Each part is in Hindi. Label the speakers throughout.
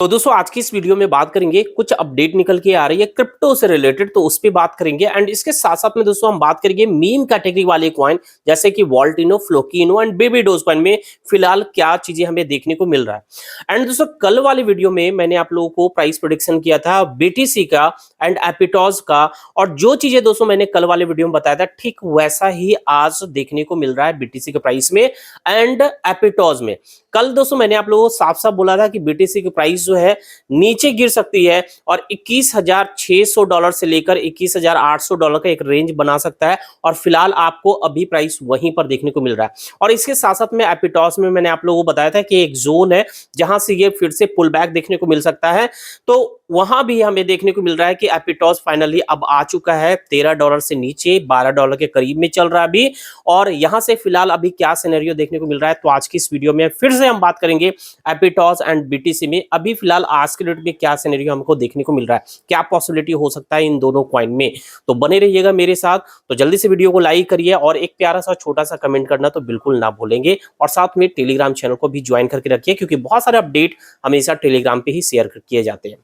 Speaker 1: तो दोस्तों आज की इस वीडियो में बात करेंगे, कुछ अपडेट निकल के आ रही है क्रिप्टो से रिलेटेड, तो उस पे बात करेंगे। एंड इसके साथ साथ में दोस्तों हम बात करेंगे मीम कैटेगरी वाले कॉइन जैसे कि वॉल्टिनो, फ्लोकिनो एंड बेबी डोज कॉइन में फिलहाल क्या चीजें हमें देखने को मिल रहा है। एंड दोस्तों कल वाले वीडियो में मैंने आप लोगों को प्राइस प्रेडिक्शन किया था बीटीसी का एंड एपिटॉज का, और जो चीजें दोस्तों मैंने कल वाले वीडियो में बताया था ठीक वैसा ही आज देखने को मिल रहा है बीटीसी के प्राइस में एंड एपिटॉज में। कल दोस्तों मैंने आप लोगों को साफ साफ बोला था कि बीटीसी की प्राइस जो है नीचे गिर सकती है और $21,600 से लेकर $21,800 का एक रेंज बना सकता है, और फिलहाल आपको अभी प्राइस वहीं पर देखने को मिल रहा है। और इसके साथ साथ में एपिटॉस में मैंने आप लोगों को बताया था कि एक जोन है जहां से ये फिर से पुल बैक देखने को मिल सकता है, तो वहां भी हमें देखने को मिल रहा है कि एपिटॉस फाइनली अब आ चुका है $13 से नीचे, $12 के करीब में चल रहा है अभी। और यहां से फिलहाल अभी क्या सिनेरियो देखने को मिल रहा है, तो आज की इस वीडियो में फिर से हम बात करेंगे एपिटॉस एंड बीटीसी में अभी फिलहाल आज के डेट में क्या सिनेरियो हमको देखने को मिल रहा है, क्या पॉसिबिलिटी हो सकता है इन दोनों कॉइन में। तो बने रहिएगा मेरे साथ। तो जल्दी से वीडियो को लाइक करिए और एक प्यारा सा छोटा सा कमेंट करना तो बिल्कुल ना भूलेंगे, और साथ में टेलीग्राम चैनल को भी ज्वाइन करके रखिए क्योंकि बहुत सारे अपडेट हमेशा टेलीग्राम पे ही शेयर किए जाते हैं।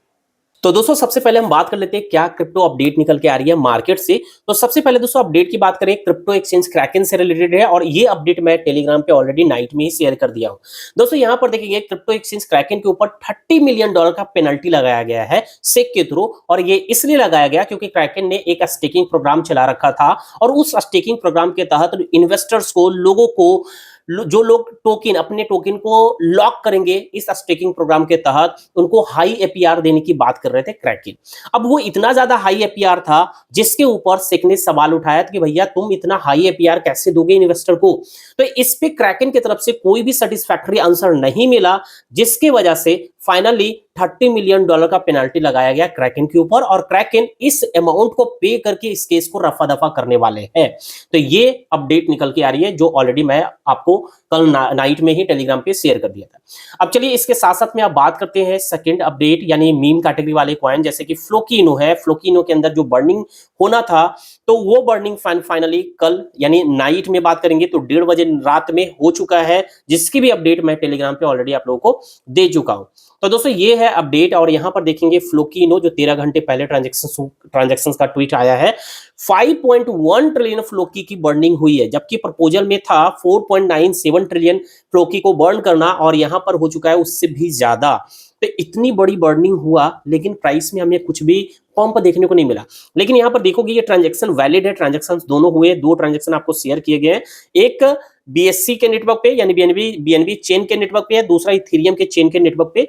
Speaker 1: तो दोस्तों सबसे पहले हम बात कर लेते हैं क्या क्रिप्टो अपडेट निकल के आ रही है मार्केट से। तो सबसे पहले दोस्तों अपडेट की बात करें, क्रिप्टो एक्सचेंज क्रैकन से रिलेटेड है, और ये अपडेट मैं टेलीग्राम पे ऑलरेडी नाइट में ही शेयर कर दिया हूं। दोस्तों यहां पर देखिए क्रिप्टो एक्सचेंज क्रैकन के ऊपर $30 मिलियन का पेनल्टी लगाया गया है सेक के थ्रू, और ये इसलिए लगाया गया क्योंकि क्रैकन ने एक स्टेकिंग प्रोग्राम चला रखा था, और उस स्टेकिंग प्रोग्राम के तहत इन्वेस्टर्स को, लोगों को, जो लोग टोकन, अपने टोकन को लॉक करेंगे इस स्टेकिंग प्रोग्राम के तहत, उनको हाई एपीआर देने की बात कर रहे थे क्रैकन। अब वो इतना ज्यादा हाई एपीआर था जिसके ऊपर सेक ने सवाल उठाया था कि भैया तुम इतना हाई एपीआर कैसे दोगे इन्वेस्टर को। तो इस पे क्रैकन की तरफ से कोई भी सेटिस्फैक्टरी आंसर नहीं मिला, जिसकी वजह से फाइनली $30 मिलियन का पेनल्टी लगाया गया क्रैकन के ऊपर, और क्रैकन इस अमाउंट को पे करके इस केस को रफा दफा करने वाले हैं। तो ये अपडेट निकल के आ रही है जो ऑलरेडी मैं आपको कल नाइट में ही टेलीग्राम पे शेयर कर दिया था। अब चलिए इसके साथ साथ में आप बात करते हैं सेकंड अपडेट, यानी मीम कैटेगरी वाले कॉइन जैसे कि फ्लोकिनो है। फ्लोकिनो के अंदर जो बर्निंग होना था, तो वो बर्निंग फाइनली कल यानी नाइट में बात करेंगे तो 1:30 बजे रात में हो चुका है, जिसकी भी अपडेट मैं टेलीग्राम पे ऑलरेडी आप लोगों को दे चुका हूं। तो दोस्तों ये है अपडेट, और यहां पर देखेंगे फ्लोकिनो जो 13 घंटे पहले ट्रांजैक्शंस का ट्वीट आया है, 5.1 ट्रिलियन फ्लोकी की बर्निंग हुई है, जबकि प्रपोजल में था 4.97 ट्रिलियन फ्लोकी को बर्न करना, और यहां पर हो चुका है उससे भी ज्यादा। तो इतनी बड़ी बर्निंग हुआ, लेकिन प्राइस में हमें कुछ भी पंप देखने को नहीं मिला। लेकिन यहां पर देखोगे ये ट्रांजैक्शन वैलिड है, ट्रांजैक्शन दोनों हुए, 2 ट्रांजैक्शन आपको शेयर किए गए हैं, एक बीएससी के नेटवर्क पे यानी बीएनबी चेन के नेटवर्क पे है, दूसरा इथेरियम के चेन के नेटवर्क पे।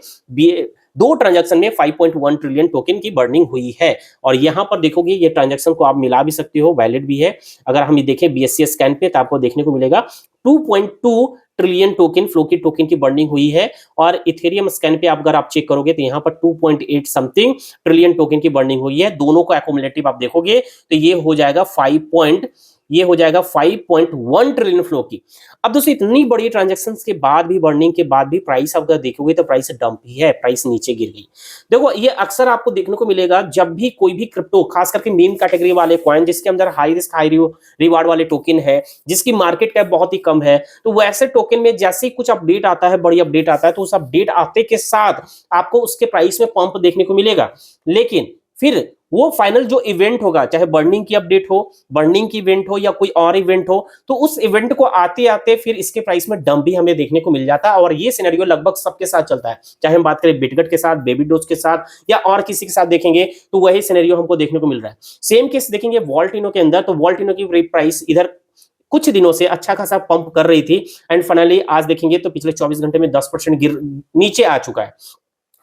Speaker 1: 2 ट्रांजैक्शन में 5.1 ट्रिलियन टोकन की बर्निंग हुई है, और यहां पर देखोगे ये ट्रांजैक्शन को आप मिला भी सकते हो, वैलिड भी है। अगर हम ये देखें बीएससी स्कैन पे तो आपको देखने को मिलेगा 2.2 ट्रिलियन टोकन फ्लोकी टोकन की बर्निंग हुई है, और इथेरियम स्कैन पे अगर आप चेक करोगे तो यहां पर 2.8 समथिंग ट्रिलियन टोकन की बर्निंग हुई है। दोनों को एक्युमुलेटिव आप देखोगे तो ये हो जाएगा 5.1 ट्रिलियन फ्लो की। अब दोस्तों इतनी बड़ी ट्रांजैक्शंस के बाद भी, बर्निंग के बाद भी प्राइस अगर देखोगे तो प्राइस डंप ही है, प्राइस नीचे गिर गई। देखो ये अक्सर आपको देखने को मिलेगा जब भी कोई भी क्रिप्टो, खास करके मीम कैटेगरी वाले कॉइन जिसके अंदर हाई रिस्क हाई रिवार्ड वाले टोकन है, जिसकी मार्केट कैप बहुत ही कम है, तो वैसे टोकन में जैसे ही कुछ अपडेट आता है, बड़ी अपडेट आता है, तो उस अपडेट आते के साथ आपको उसके प्राइस में पंप देखने को मिलेगा। लेकिन फिर वो फाइनल जो इवेंट होगा, चाहे बर्निंग की अपडेट हो, बर्निंग की इवेंट हो या कोई और इवेंट हो, तो उस इवेंट को आते आते फिर इसके प्राइस में डंप भी हमें देखने को मिल जाता है। और ये सिनेरियो लगभग सबके साथ चलता है, चाहे हम बात करें बिटगट के साथ, बेबी डोज के साथ, या और किसी के साथ देखेंगे तो वही सिनेरियो हमको देखने को मिल रहा है। सेम केस देखेंगे वॉल्टिनो के अंदर, तो वॉल्टिनो की प्राइस इधर कुछ दिनों से अच्छा खासा पंप कर रही थी, एंड फाइनली आज देखेंगे तो पिछले 24 घंटे में 10% नीचे आ चुका है,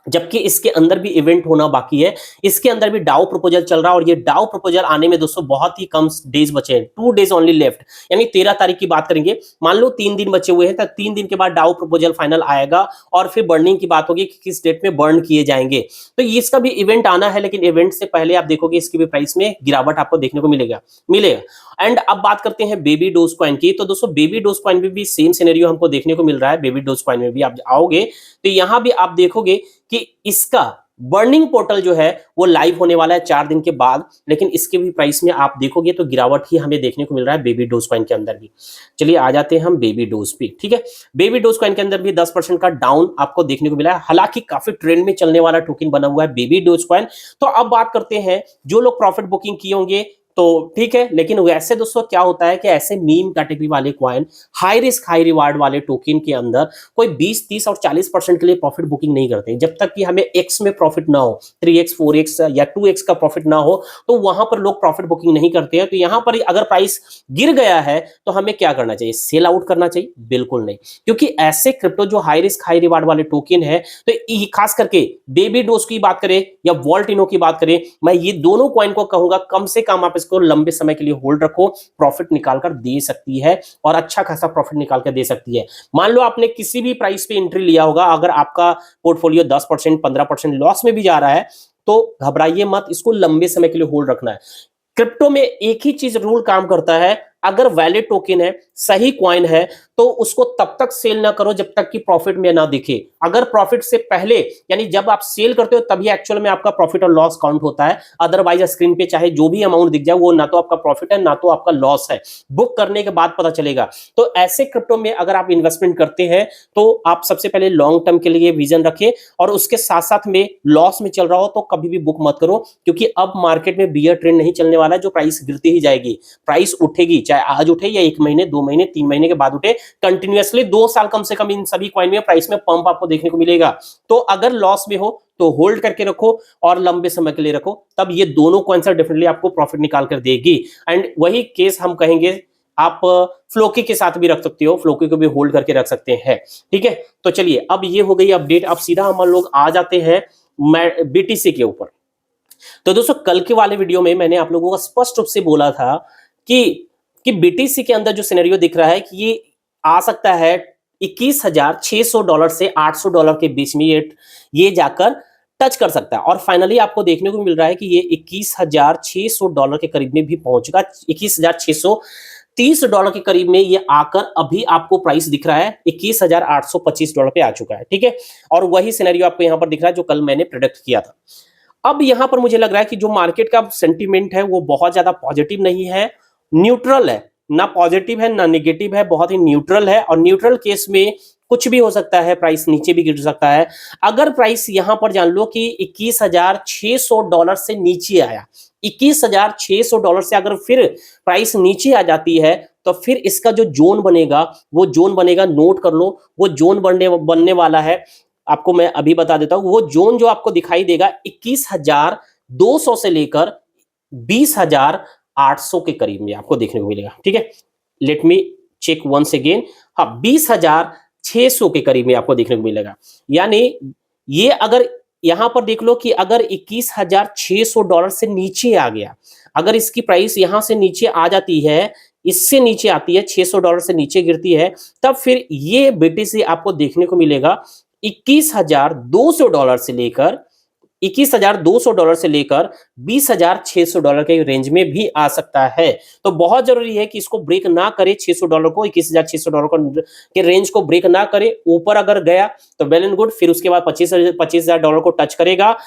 Speaker 1: जबकि इसके अंदर भी इवेंट होना बाकी है। इसके अंदर भी डाउ प्रपोजल चल रहा है, और ये डाउ प्रपोजल आने में दोस्तों बहुत ही कम डेज बचे हैं, 2 डेज ओनली लेफ्ट, यानी 13 तारीख की बात करेंगे। मान लो 3 दिन बचे हुए हैं, तो 3 दिन के बाद डाउ प्रपोजल फाइनल आएगा, और फिर बर्निंग की बात होगी कि किस डेट में बर्न किए जाएंगे। तो इसका भी इवेंट आना है, लेकिन इवेंट से पहले आप देखोगे इसकी भी प्राइस में गिरावट आपको देखने को मिलेगा। एंड अब बात करते हैं बेबी डोज कॉइन की। तो दोस्तों बेबी डोज कॉइन में भी सेम सिनेरियो हमको देखने को मिल रहा है। बेबी डोज कॉइन में भी आप आओगे तो यहां भी आप देखोगे कि इसका बर्निंग पोर्टल जो है वो लाइव होने वाला है 4 दिन के बाद, लेकिन इसके भी प्राइस में आप देखोगे तो गिरावट ही हमें देखने को मिल रहा है बेबी डोज कॉइन के अंदर भी। चलिए आ जाते हैं हम बेबी डोज पे, ठीक है। बेबी डोज कॉइन के अंदर भी 10% का डाउन आपको देखने को मिला है, हालांकि काफी ट्रेंड में चलने वाला टोकन बना हुआ है बेबी डोज कॉइन। तो अब बात करते हैं जो लोग प्रॉफिट बुकिंग किए होंगे तो ठीक है, लेकिन वैसे दोस्तों क्या होता है कि ऐसे मीम कैटेगरी वाले coin, high risk high reward वाले टोकन के अंदर कोई 20, 30 और 40% के लिए प्रॉफिट बुकिंग नहीं करते। जब तक कि हमें एक्स में प्रॉफिट ना हो, 3x 4x या 2x का प्रॉफिट ना हो, तो वहां पर लोग प्रॉफिट बुकिंग नहीं करते हैं। तो यहां पर अगर प्राइस गिर गया है तो हमें क्या करना चाहिए? सेल आउट करना चाहिए? बिल्कुल नहीं, क्योंकि ऐसे क्रिप्टो जो हाई रिस्क हाई रिवार्ड वाले टोकन है, तो खास करके बेबी डोज की बात करें या वॉल्टिनो की बात करें, मैं ये दोनों कॉइन को कहूंगा कम से कम आप इसको लंबे समय के लिए होल्ड रखो, प्रॉफिट निकालकर दे सकती है और अच्छा खासा प्रॉफिट निकाल कर दे सकती है। मान लो आपने किसी भी प्राइस पे एंट्री लिया होगा, अगर आपका पोर्टफोलियो 10% 15% लॉस में भी जा रहा है तो घबराइए मत, इसको लंबे समय के लिए होल्ड रखना है। क्रिप्टो में एक ही चीज रूल काम करता है, अगर वैलिड टोकन है, सही कॉइन है, तो उसको तब तक सेल ना करो जब तक कि प्रॉफिट में ना दिखे। अगर प्रॉफिट से पहले, यानी जब आप सेल करते हो तभी एक्चुअल में आपका प्रॉफिट और लॉस काउंट होता है। अदरवाइज स्क्रीन पे चाहे जो भी अमाउंट दिख जाए वो ना तो आपका प्रॉफिट है ना तो आपका लॉस है, बुक करने के बाद पता चलेगा। तो ऐसे क्रिप्टो में अगर आप इन्वेस्टमेंट करते हैं तो आप सबसे पहले लॉन्ग टर्म के लिए विजन रखें, और उसके साथ साथ में लॉस में चल रहा हो तो कभी भी बुक मत करो, क्योंकि अब मार्केट में बियर ट्रेंड नहीं चलने वाला है जो प्राइस गिरती ही जाएगी। प्राइस उठेगी, चाहे आज उठे या 1 महीने 2 महीने 3 महीने के बाद उठे, कंटिन्यूअसली 2 साल कम से कम इन सभी कॉइन में प्राइस में पंप आपको देखने को मिलेगा। तो अगर लॉस में हो तो होल्ड करके रखो और लंबे समय के लिए रखो, तब ये दोनों कॉइन्स डेफिनेटली आपको प्रॉफिट निकाल कर देगी। एंड वही केस हम कहेंगे आप फ्लोकी के साथ भी रख सकते हो, फ्लोकी को भी होल्ड करके रख सकते हैं, ठीक है। तो चलिए अब ये हो गई अपडेट, अब सीधा हम लोग आ जाते हैं बीटीसी के ऊपर। तो दोस्तों कल के वाले वीडियो में मैंने आप लोगों को स्पष्ट रूप से बोला था कि बीटीसी के अंदर जो सिनेरियो दिख रहा है कि ये आ सकता है $21,600 से $800 के बीच में ये जाकर टच कर सकता है, और फाइनली आपको देखने को मिल रहा है कि ये $21,600 के करीब में भी पहुंचेगा। $21,630 के करीब में ये आकर अभी आपको प्राइस दिख रहा है $21,825 पे आ चुका है, ठीक है। और वही सिनेरियो आपको यहां पर दिख रहा है जो कल मैंने प्रेडिक्ट किया था। अब यहां पर मुझे लग रहा है कि जो मार्केट का सेंटीमेंट है वो बहुत ज्यादा पॉजिटिव नहीं है, न्यूट्रल है, ना पॉजिटिव है ना नेगेटिव है, बहुत ही न्यूट्रल है। और न्यूट्रल केस में कुछ भी हो सकता है, प्राइस नीचे भी गिर सकता है। अगर प्राइस यहां पर जान लो कि $21,600 से नीचे आया, $21,600 से अगर फिर प्राइस नीचे आ जाती है तो फिर इसका जो जोन बनेगा वो जोन बनेगा, नोट कर लो, वो जोन बनने वाला है। आपको मैं अभी बता देता हूं, वो जोन जो आपको दिखाई देगा 21,200 से लेकर 20,800 के करीब में आपको देखने को मिलेगा, ठीक है। Let me check once again, हाँ 20,600 के करीब में आपको देखने को मिलेगा। यानी ये अगर यहां पर देख लो कि अगर $21,600 से नीचे आ गया, अगर इसकी प्राइस यहां से नीचे आ जाती है, इससे नीचे आती है, $600 से नीचे गिरती है, तब फिर ये बीटीसी आपको देखने को मिलेगा $21,200 से लेकर $20,200 के रेंज में भी आ सकता है। तो बहुत जरूरी है कि इसको ब्रेक ना करे, $600 को, $21,600 के रेंज को ब्रेक ना करे। ऊपर अगर गया तो वेल एंड गुड, फिर उसके बाद $25,000 को टच करेगा।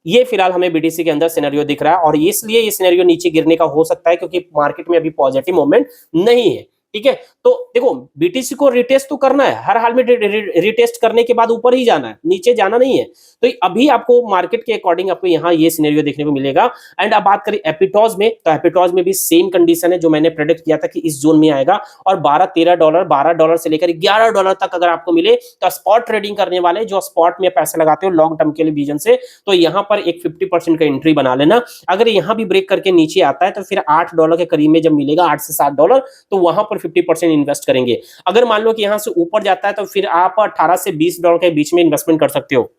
Speaker 1: ये फिलहाल हमें बीटीसी के अंदर सिनेरियो दिख रहा है, और इसलिए ये सिनेरियो नीचे गिरने का हो सकता है क्योंकि मार्केट में अभी पॉजिटिव मोमेंट नहीं है, ठीक है। तो देखो बीटीसी को रिटेस्ट तो करना है, हर हाल में रिटेस्ट करने के बाद ऊपर ही जाना है, नीचे जाना नहीं है। तो अभी आपको मार्केट के अकॉर्डिंग आपको यहाँ ये सिनेरियो देखने को मिलेगा। एंड अब बात करें एपिटॉज में, तो एपिटॉज में भी सेम कंडीशन है जो मैंने प्रेडिक्ट किया था कि इस जोन में आएगा, और $12 से लेकर $11 तक अगर आपको मिले तो स्पॉट ट्रेडिंग करने वाले जो स्पॉट में पैसे लगाते हो लॉन्ग टर्म के लिए विजन से, तो यहाँ पर एक 50% का एंट्री बना लेना। अगर यहाँ भी ब्रेक करके नीचे आता है तो फिर $8 के करीब में जब मिलेगा, $8 से $7, तो वहां पर 50% इन्वेस्ट करेंगे। अगर मान लो कि यहां से ऊपर जाता है तो फिर आप $18 से $20 के बीच में इन्वेस्टमेंट कर सकते हो।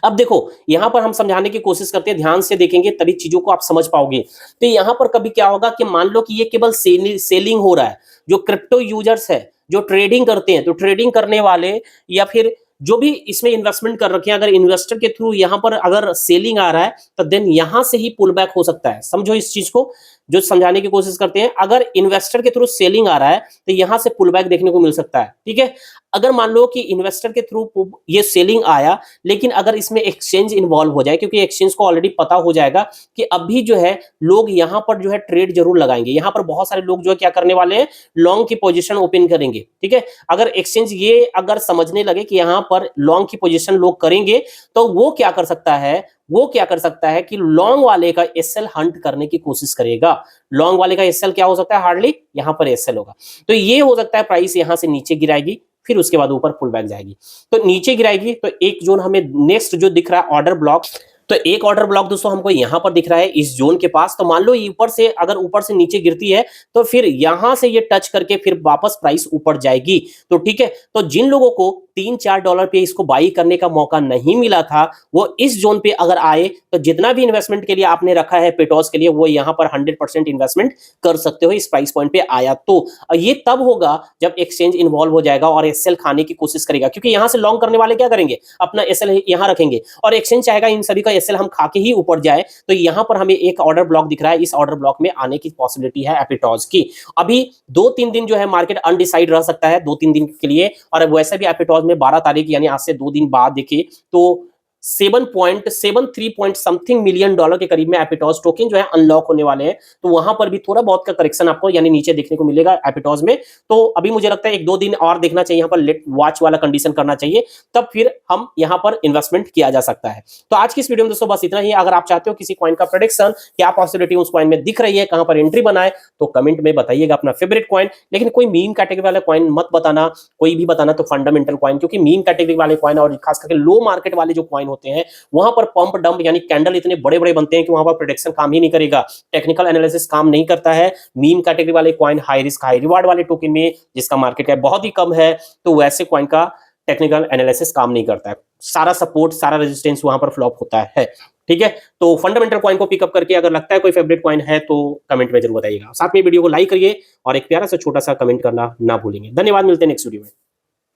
Speaker 1: अब देखो यहां पर हम समझाने की कोशिश करते हैं, ध्यान से देखेंगे तभी चीजों को आप समझ पाओगे। तो यहां पर कभी क्या होगा कि मान लो कि ये केवल सेलिंग हो रहा है, जो क्रिप्टो यूजर्स है जो ट्रेडिंग करते हैं, तो ट्रेडिंग करने वाले या फिर जो भी इसमें इन्वेस्टमेंट कर रखे हैं, अगर इन्वेस्टर के थ्रू यहां पर अगर सेलिंग आ रहा है तो देन यहां से ही पुल बैक हो सकता है। समझो इस चीज को, जो समझाने की कोशिश करते हैं, अगर इन्वेस्टर के थ्रू सेलिंग आ रहा है तो यहां से पुल बैक देखने को मिल सकता है, ठीक है। अगर मान लो कि इन्वेस्टर के थ्रू ये सेलिंग आया, लेकिन अगर इसमें एक्सचेंज इन्वॉल्व हो जाए, क्योंकि एक्सचेंज को ऑलरेडी पता हो जाएगा कि अभी जो है लोग यहां पर जो है ट्रेड जरूर लगाएंगे, यहां पर बहुत सारे लोग जो है क्या करने वाले हैं, लॉन्ग की पोजीशन ओपन करेंगे, ठीक है। अगर एक्सचेंज ये अगर समझने लगे कि यहां पर लॉन्ग की पोजीशन लोग करेंगे, तो वो क्या कर सकता है, वो क्या कर सकता है कि लॉन्ग वाले का एसएल हंट करने की कोशिश करेगा। लॉन्ग वाले का एसएल क्या हो सकता है, हार्डली यहां पर एसएल होगा, तो ये हो सकता है प्राइस यहां से नीचे गिराएगी, फिर उसके बाद ऊपर पुल बैक जाएगी। तो नीचे गिराएगी तो एक जोन हमें नेक्स्ट जो दिख रहा है ऑर्डर ब्लॉक, तो एक ऑर्डर ब्लॉक दोस्तों हमको यहां पर दिख रहा है इस जोन के पास। तो मान लो ऊपर से, अगर ऊपर से नीचे गिरती है तो फिर यहां से ये टच करके फिर वापस प्राइस ऊपर जाएगी, तो ठीक है। तो जिन लोगों को $3-4 पे इसको बाई करने का मौका नहीं मिला था, वो इस जोन पे अगर आए तो जितना भी इन्वेस्टमेंट के लिए आपने रखा है पेटोस के लिए, वो यहां पर 100% इन्वेस्टमेंट कर सकते हो इस प्राइस पॉइंट पे आया तो। ये तब होगा जब एक्सचेंज इन्वॉल्व हो जाएगा और एसएल खाने की कोशिश करेगा, क्योंकि यहां से लॉन्ग करने वाले क्या करेंगे, अपना एसएल यहां रखेंगे और एक्सचेंज चाहेगा इन सभी का एसएल हम खा के ही ऊपर जाए। तो यहां पर हमें एक ऑर्डर ब्लॉक दिख रहा है, इस ऑर्डर ब्लॉक में आने की पॉसिबिलिटी है एपिटॉज की। अभी 2-3 दिन जो है मार्केट अनडिसाइड रह सकता है 2-3 दिन के लिए, और वैसे भी एपिटॉज में 12 तारीख यानी आज से 2 दिन बाद देखे तो 7.73 पॉइंट समथिंग मिलियन डॉलर के करीब में एपिटॉज टोकन जो है अनलॉक होने वाले हैं। तो वहां पर भी थोड़ा बहुत का करेक्शन आपको यानी नीचे देखने को मिलेगा एपिटॉज में। तो अभी मुझे लगता है 1-2 दिन और देखना चाहिए, यहाँ पर लेट वॉच वाला कंडीशन करना चाहिए, तब फिर हम यहाँ पर इन्वेस्टमेंट किया जा सकता है। तो आज की इस वीडियो में दोस्तों बस इतना ही। अगर आप चाहते हो किसी कॉइन का प्रेडिक्शन, क्या पॉसिबिलिटी उस कॉइन में दिख रही है, कहां पर एंट्री बनाए, तो कमेंट में बताइएगा अपना फेवरेट कॉइन। लेकिन कोई मीम कैटेगरी वाला कॉइन मत बताना, कोई भी बताना तो फंडामेंटल कॉइन, क्योंकि मीम कैटेगरी वाले कॉइन और खास करके लो मार्केट वाले जो कॉइन होते हैं वहां पर पंप डंप यानी कैंडल इतने बड़े बड़े बनते हैं कि वहां पर प्रेडिक्शन काम ही नहीं करेगा, टेक्निकल एनालिसिस काम नहीं करता है। मीम कैटेगरी वाले coin high risk high reward वाले टोकन में जिसका मार्केट कैप बहुत ही कम है, तो वैसे कॉइन का टेक्निकल एनालिसिस काम नहीं करता है, सारा सपोर्ट सारा रेजिस्टेंस वहां पर फ्लॉप होता है, ठीक है। तो फंडामेंटल कॉइन को पिकअप करके अगर लगता है कोई फेवरेट कॉइन है तो कमेंट में जरूर बताइएगा। साथ में वीडियो को लाइक करिए और एक प्यारा सा छोटा सा कमेंट करना ना भूलेंगे। धन्यवाद, मिलते हैं नेक्स्ट वीडियो में।